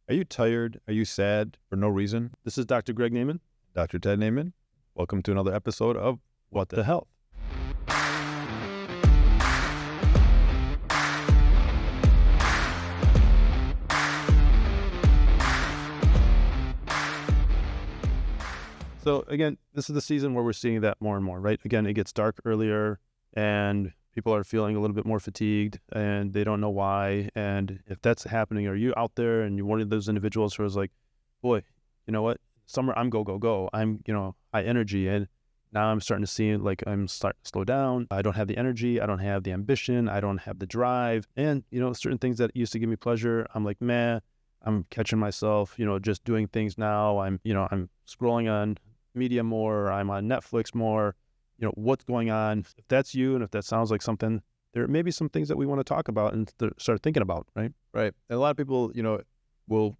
Are you tired? Are you sad for no reason? This is Dr. Greg Naiman, Dr. Ted Naiman. Welcome to another episode of What the Health. So again, this is the season where we're seeing that more and more, right? Again, it gets dark earlier and people are feeling a little bit more fatigued and they don't know why. And if that's happening, are you out there and you're one of those individuals who is like, boy, you know what? Summer, I'm go. I'm, high energy. And now I'm starting to see like I'm starting to slow down. I don't have the energy. I don't have the ambition. I don't have the drive. And, certain things that used to give me pleasure, I'm like, man, I'm catching myself, just doing things now. I'm scrolling on media more. I'm on Netflix more. What's going on? If that's you and if that sounds like something, there may be some things that we want to talk about and start thinking about, right? Right. And a lot of people, will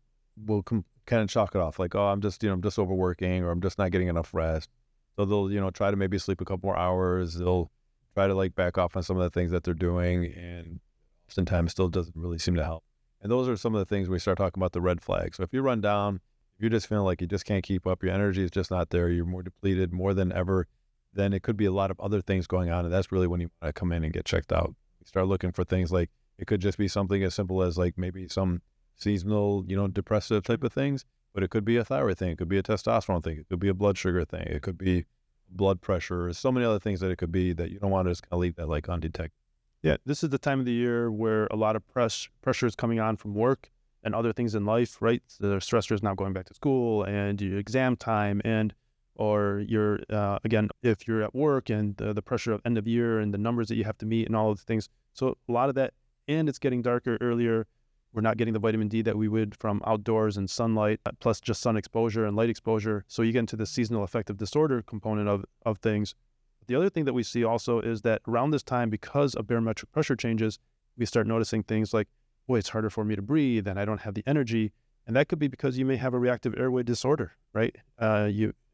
kind of chalk it off like, oh, I'm just overworking or I'm just not getting enough rest. So they'll, try to maybe sleep a couple more hours. They'll try to like back off on some of the things that they're doing, and oftentimes still doesn't really seem to help. And those are some of the things we start talking about, the red flags. So if you run down, if you're just feeling like you just can't keep up, your energy is just not there, you're more depleted more than ever, then it could be a lot of other things going on. And that's really when you want to come in and get checked out. You start looking for things like, it could just be something as simple as like maybe some seasonal, depressive type of things, but it could be a thyroid thing. It could be a testosterone thing. It could be a blood sugar thing. It could be blood pressure. So many other things that it could be that you don't want to just kind of leave that like undetected. Yeah, this is the time of the year where a lot of pressure is coming on from work and other things in life, right? The stressors now going back to school and your exam time or you're, again, if you're at work and the pressure of end of year and the numbers that you have to meet and all of the things. So a lot of that, and it's getting darker earlier. We're not getting the vitamin D that we would from outdoors and sunlight, plus just sun exposure and light exposure. So you get into the seasonal affective disorder component of things. The other thing that we see also is that around this time, because of barometric pressure changes, we start noticing things like, boy, it's harder for me to breathe and I don't have the energy. And that could be because you may have a reactive airway disorder, right?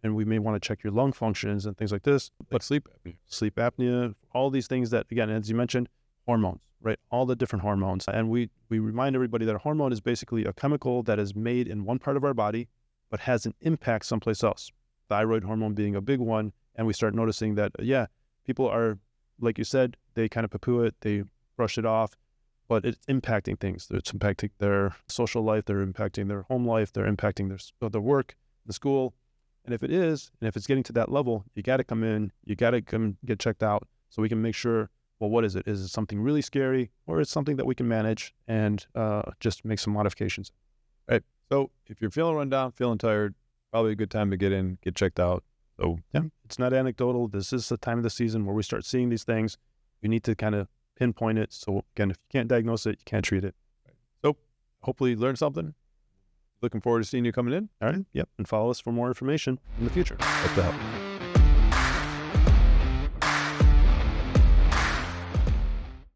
And we may want to check your lung functions and things like this. But sleep apnea, all these things that, again, as you mentioned, hormones, right? All the different hormones. And we remind everybody that a hormone is basically a chemical that is made in one part of our body, but has an impact someplace else. Thyroid hormone being a big one. And we start noticing that, people are, like you said, they kind of poo-poo it, they brush it off, but it's impacting things. It's impacting their social life, they're impacting their home life, they're impacting their work, the school. And if it's getting to that level, you got to come in, you got to come get checked out so we can make sure, well, what is it? Is it something really scary or is it something that we can manage and just make some modifications? Right. So if you're feeling run down, feeling tired, probably a good time to get in, get checked out. So yeah, it's not anecdotal. This is the time of the season where we start seeing these things. You need to kind of pinpoint it. So again, if you can't diagnose it, you can't treat it. Right. So hopefully you learned something. Looking forward to seeing you coming in. All right. Yep. And follow us for more information in the future. What the hell?